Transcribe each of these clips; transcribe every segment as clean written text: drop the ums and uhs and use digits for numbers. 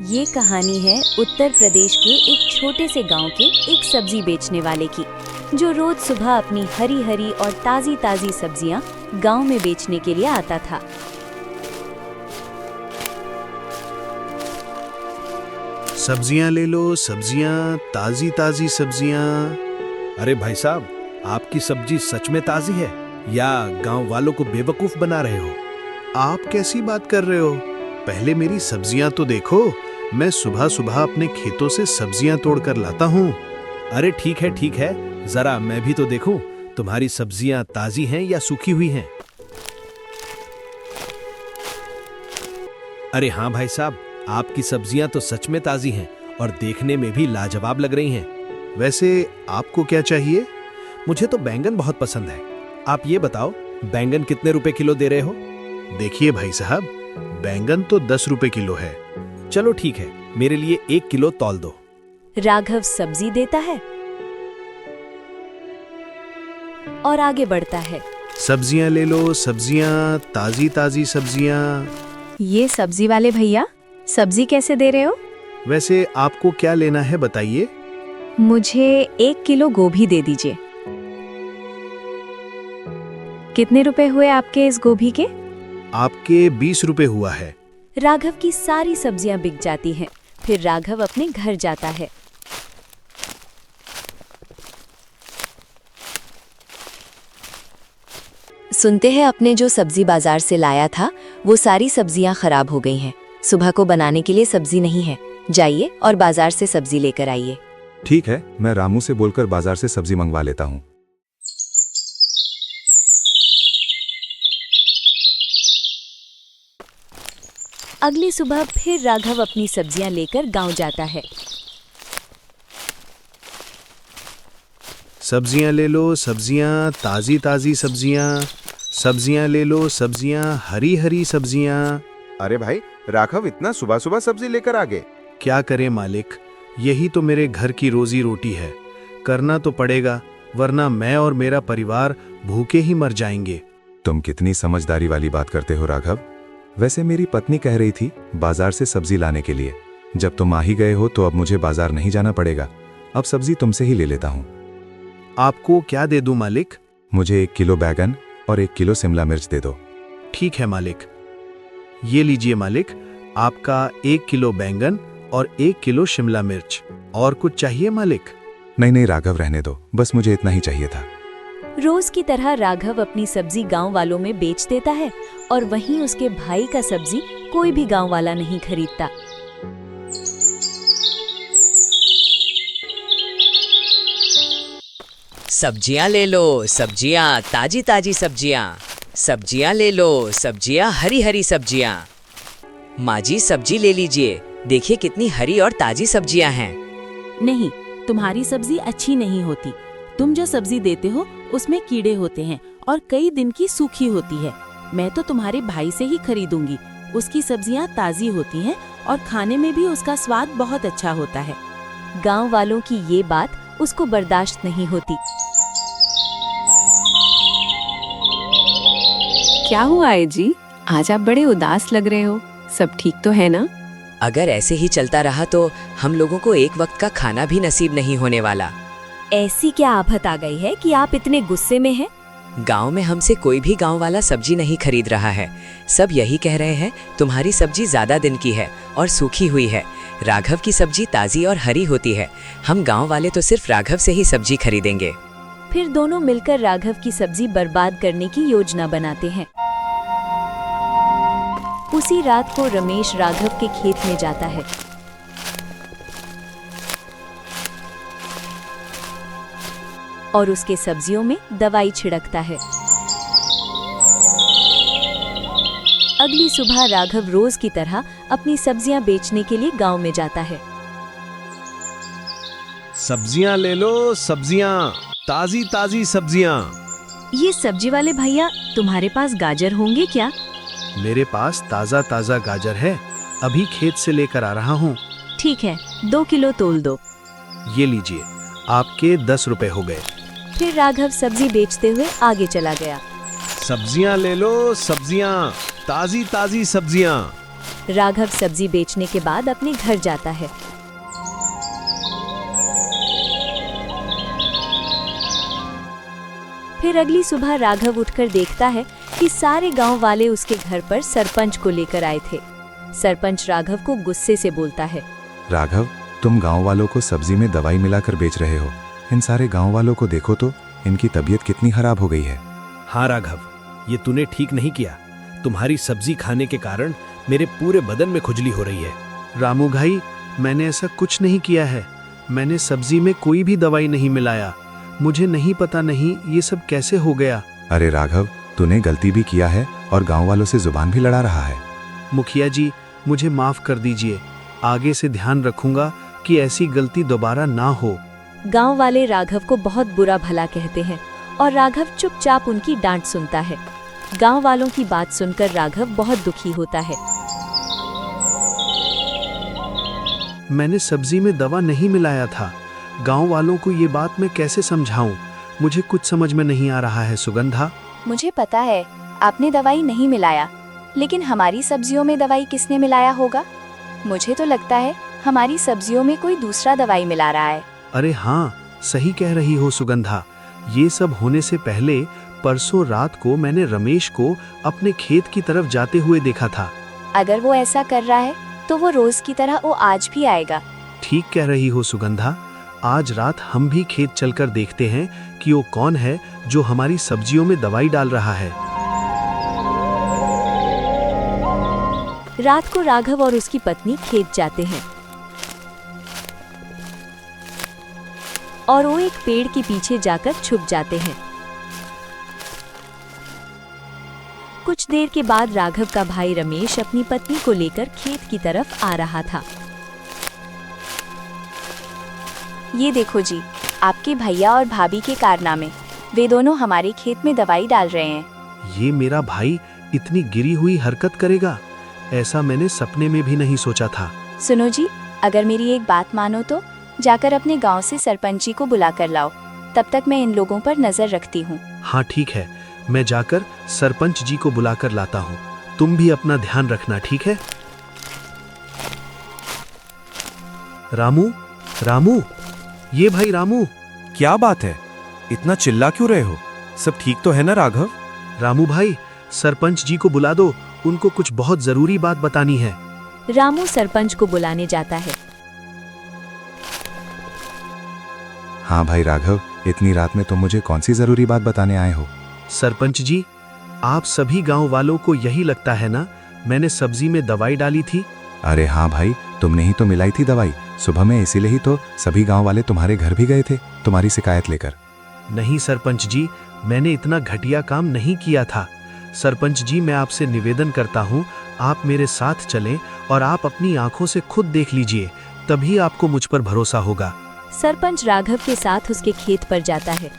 ये कहानी है उत्तर प्रदेश के एक छोटे से गांव के एक सब्जी बेचने वाले की, जो रोज सुबह अपनी हरी हरी और ताजी ताजी सब्जियां गांव में बेचने के लिए आता था। सब्जियां ले लो, सब्जियां, ताजी ताजी सब्जियां। अरे भाई साहब, आपकी सब्जी सच में ताजी है या गांव वालों को बेवकूफ बना रहे हो? आप कैसी बात कर रहे हो? पहले मेरी सब्जियां तो देखो। मैं सुबह सुबह अपने खेतों से सब्जियां तोड़कर लाता हूँ। अरे ठीक है, जरा मैं भी तो देखूं तुम्हारी सब्जियां ताजी हैं या सूखी हुई हैं। अरे हाँ भाई साहब, आपकी सब्जियां तो सच में ताजी हैं और देखने में भी लाजवाब लग रही हैं। वैसे आपको क्या चाहिए? मुझे तो बैंगन बहुत पसंद है। आप ये बताओ, बैंगन कितने रुपए किलो दे रहे हो? देखिए भाई साहब, बैंगन तो 10 रुपए किलो है। चलो ठीक है, मेरे लिए 1 किलो तौल दो। राघव सब्जी देता है और आगे बढ़ता है। सब्जियां ले लो, सब्जियां, ताजी ताजी सब्जियां। ये सब्जी वाले भैया, सब्जी कैसे दे रहे हो? वैसे आपको क्या लेना है बताइए। मुझे 1 किलो गोभी दे दीजिए। कितने रुपए हुए आपके इस गोभी के? आपके 20 रुपए हुआ है। राघव की सारी सब्जियां बिक जाती हैं। फिर राघव अपने घर जाता है। सुनते हैं अपने जो सब्जी बाजार से लाया था वो सारी सब्जियां खराब हो गई हैं। सुबह को बनाने के लिए सब्जी नहीं है। जाइए और बाजार से सब्जी लेकर आइए। ठीक है, मैं रामू से बोलकर बाजार से सब्जी मंगवा लेता हूँ। अगली सुबह फिर राघव अपनी सब्जियां लेकर गांव जाता है। सब्जियां ले लो, सब्जियां, ताजी ताजी सब्जियां। सब्जियां ले लो, सब्जियां, हरी हरी सब्जियां। अरे भाई, राघव इतना सुबह सुबह सब्जी लेकर आ गए। क्या करें मालिक, यही तो मेरे घर की रोजी रोटी है। करना तो पड़ेगा, वरना मैं और मेरा परिवार भूखे ही मर जाएंगे। तुम कितनी समझदारी वाली बात करते हो राघव। वैसे मेरी पत्नी कह रही थी बाजार से सब्जी लाने के लिए। जब तुम आ ही गए हो तो अब मुझे बाजार नहीं जाना पड़ेगा। अब सब्जी तुमसे ही ले लेता हूँ। आपको क्या दे दूं मालिक? मुझे 1 किलो बैगन और 1 किलो शिमला मिर्च दे दो। ठीक है मालिक। ये लीजिए मालिक, आपका 1 किलो बैंगन और 1 किलो शिमला मिर्च। और कुछ चाहिए मालिक? नहीं राघव, रहने दो, बस मुझे इतना ही चाहिए था। रोज की तरह राघव अपनी सब्जी गांव वालों में बेच देता है और वहीं उसके भाई का सब्जी कोई भी गांव वाला नहीं खरीदता। सब्जियां ले लो, सब्जियां, ताजी ताजी सब्जियां। सब्जियां ले लो, सब्जियां, हरी हरी सब्जियां। माँ जी, सब्जी ले लीजिए, देखिए कितनी हरी और ताजी सब्जियां हैं। नहीं, तुम्हारी सब्जी अच्छी नहीं होती। तुम जो सब्जी देते हो उसमें कीड़े होते हैं और कई दिन की सूखी होती है। मैं तो तुम्हारे भाई से ही खरीदूंगी। उसकी सब्जियां ताजी होती हैं और खाने में भी उसका स्वाद बहुत अच्छा होता है। गांव वालों की ये बात उसको बर्दाश्त नहीं होती। क्या हुआ है जी? आज आप बड़े उदास लग रहे हो। सब ठीक तो है ना? अगर ऐसे ही चलता रहा तो हम लोगों को एक वक्त का खाना भी नसीब नहीं होने वाला। ऐसी क्या आफत आ गई है कि आप इतने गुस्से में हैं? गांव में हमसे कोई भी गांव वाला सब्जी नहीं खरीद रहा है। सब यही कह रहे हैं तुम्हारी सब्जी ज्यादा दिन की है और सूखी हुई है। राघव की सब्जी ताजी और हरी होती है। हम गांव वाले तो सिर्फ राघव से ही सब्जी खरीदेंगे। फिर दोनों मिलकर राघव की सब्जी बर्बाद करने की योजना बनाते हैं। उसी रात को रमेश राघव के खेत में जाता है। और उसके सब्जियों में दवाई छिड़कता है। अगली सुबह राघव रोज की तरह अपनी सब्जियां बेचने के लिए गांव में जाता है। सब्जियां ले लो, सब्जियां, ताजी ताजी सब्जियां। ये सब्जी वाले भैया, तुम्हारे पास गाजर होंगे क्या? मेरे पास ताजा ताजा गाजर है, अभी खेत से लेकर आ रहा हूँ। ठीक है, 2 किलो तोल दो। ये लीजिए, आपके 10 रुपए हो गए। फिर राघव सब्जी बेचते हुए आगे चला गया। सब्जियां ले लो, सब्जियां, ताजी ताजी सब्जियां। राघव सब्जी बेचने के बाद अपने घर जाता है। फिर अगली सुबह राघव उठकर देखता है कि सारे गांव वाले उसके घर पर सरपंच को लेकर आए थे। सरपंच राघव को गुस्से से बोलता है, राघव, तुम गांव वालों को सब्जी में दवाई मिलाकर बेच रहे हो। इन सारे गांव वालों को देखो तो, इनकी तबीयत कितनी खराब हो गई है। हाँ राघव, ये तूने ठीक नहीं किया। तुम्हारी सब्जी खाने के कारण मेरे पूरे बदन में खुजली हो रही है। रामू भाई, मैंने ऐसा कुछ नहीं किया है। मैंने सब्जी में कोई भी दवाई नहीं मिलाया। मुझे नहीं पता नहीं ये सब कैसे हो गया। अरे राघव, तूने गलती भी किया है और गांव वालों से जुबान भी लड़ा रहा है। मुखिया जी, मुझे माफ कर दीजिए। आगे से ध्यान रखूंगा कि ऐसी गलती दोबारा ना हो। गांव वाले राघव को बहुत बुरा भला कहते हैं और राघव चुपचाप उनकी डांट सुनता है। गांव वालों की बात सुनकर राघव बहुत दुखी होता है। मैंने सब्जी में दवा नहीं मिलाया था। गांव वालों को ये बात मैं कैसे समझाऊं? मुझे कुछ समझ में नहीं आ रहा है। सुगंधा, मुझे पता है आपने दवाई नहीं मिलाया, लेकिन हमारी सब्जियों में दवाई किसने मिलाया होगा? मुझे तो लगता है हमारी सब्जियों में कोई दूसरा दवाई मिला रहा है। अरे हाँ, सही कह रही हो सुगंधा। ये सब होने से पहले परसों रात को मैंने रमेश को अपने खेत की तरफ जाते हुए देखा था। अगर वो ऐसा कर रहा है तो वो रोज की तरह वो आज भी आएगा। ठीक कह रही हो सुगंधा। आज रात हम भी खेत चलकर देखते हैं कि वो कौन है जो हमारी सब्जियों में दवाई डाल रहा है। रात को राघव और उसकी पत्नी खेत जाते हैं और वो एक पेड़ के पीछे जाकर छुप जाते हैं। कुछ देर के बाद राघव का भाई रमेश अपनी पत्नी को लेकर खेत की तरफ आ रहा था। ये देखो जी, आपके भैया और भाभी के कारनामे। वे दोनों हमारे खेत में दवाई डाल रहे हैं। ये मेरा भाई इतनी गिरी हुई हरकत करेगा, ऐसा मैंने सपने में भी नहीं सोचा था। सुनो जी, अगर मेरी एक बात मानो तो जाकर अपने गांव से सरपंच जी को बुला कर लाओ। तब तक मैं इन लोगों पर नजर रखती हूँ। हाँ ठीक है, मैं जाकर सरपंच जी को बुलाकर लाता हूँ। तुम भी अपना ध्यान रखना, ठीक है? रामू, रामू, ये भाई रामू। क्या बात है? इतना चिल्ला क्यों रहे हो? सब ठीक तो है ना राघव? रामू भाई, सरपंच जी को बुला दो, उनको कुछ बहुत जरूरी बात बतानी है। रामू सरपंच को बुलाने जाता है। हाँ भाई राघव, इतनी रात में तुम मुझे कौन सी जरूरी बात बताने आए हो? सरपंच जी, आप सभी गांव वालों को यही लगता है ना, मैंने सब्जी में दवाई डाली थी? अरे हाँ भाई, तुमने ही तो मिलाई थी दवाई सुबह में, इसीलिए ही तो सभी गांव वाले तुम्हारे घर भी गए थे तुम्हारी शिकायत लेकर। नहीं सरपंच जी, मैंने इतना घटिया काम नहीं किया था। सरपंच जी, मैं आपसे निवेदन करता हूँ, आप मेरे साथ चलें और आप अपनी आंखों से खुद देख लीजिए, तभी आपको मुझ पर भरोसा होगा। सरपंच राघव के साथ उसके खेत पर जाता है।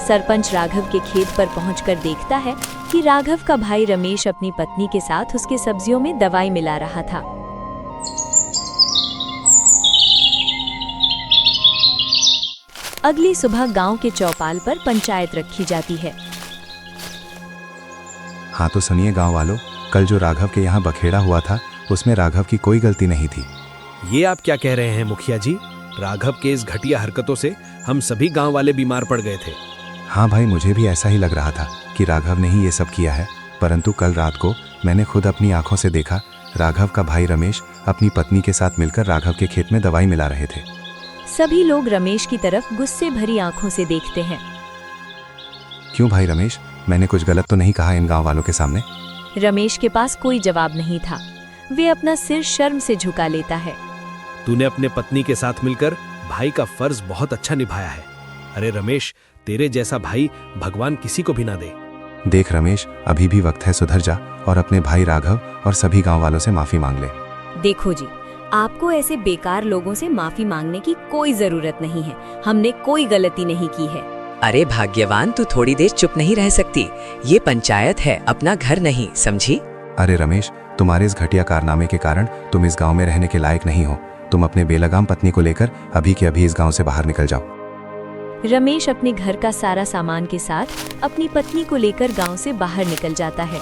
सरपंच राघव के खेत पर पहुंचकर देखता है कि राघव का भाई रमेश अपनी पत्नी के साथ उसके सब्जियों में दवाई मिला रहा था। अगली सुबह गांव के चौपाल पर पंचायत रखी जाती है। हाँ तो सुनिए गांव वालों, कल जो राघव के यहाँ बखेड़ा हुआ था उसमें राघव की कोई गलती नहीं थी। ये आप क्या कह रहे हैं मुखिया जी? राघव के इस घटिया हरकतों से हम सभी गांव वाले बीमार पड़ गए थे। हाँ भाई, मुझे भी ऐसा ही लग रहा था कि राघव ने ही ये सब किया है, परंतु कल रात को मैंने खुद अपनी आंखों से देखा, राघव का भाई रमेश अपनी पत्नी के साथ मिलकर राघव के खेत में दवाई मिला रहे थे। सभी लोग रमेश की तरफ गुस्से भरी आंखों से देखते हैं। क्यों भाई रमेश, मैंने कुछ गलत तो नहीं कहा इन गांव वालों के सामने? रमेश के पास कोई जवाब नहीं था। वे अपना सिर शर्म से झुका लेता है। तूने अपने पत्नी के साथ मिलकर भाई का फर्ज बहुत अच्छा निभाया है। अरे रमेश, तेरे जैसा भाई भगवान किसी को भी ना दे। देख रमेश, अभी भी वक्त है, सुधर जा और अपने भाई राघव और सभी गांव वालों से माफी मांग ले। देखो जी, आपको ऐसे बेकार लोगों से माफी मांगने की कोई जरूरत नहीं है। हमने कोई गलती नहीं की है। अरे भाग्यवान, तू थोड़ी देर चुप नहीं रह सकती? ये पंचायत है, अपना घर नहीं, समझी? अरे रमेश, तुम्हारे इस घटिया कारनामे के कारण तुम इस गांव में रहने के लायक नहीं हो। तुम अपने बेलगाम पत्नी को लेकर अभी के अभी इस गांव से बाहर निकल जाओ। रमेश अपने घर का सारा सामान के साथ अपनी पत्नी को लेकर गांव से बाहर निकल जाता है।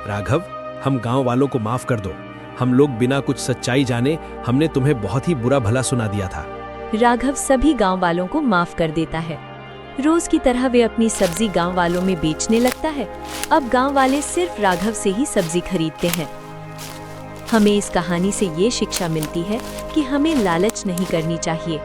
राघव, हम गांव वालों को माफ कर दो। हम लोग बिना कुछ सच्चाई जाने हमने तुम्हें बहुत ही बुरा भला सुना दिया था। राघव सभी गांव वालों को माफ कर देता है। रोज की तरह वे अपनी सब्जी गांव वालों में बेचने लगता है। अब गांव वाले सिर्फ राघव से ही सब्जी खरीदते हैं। हमें इस कहानी से ये शिक्षा मिलती है कि हमें लालच नहीं करनी चाहिए।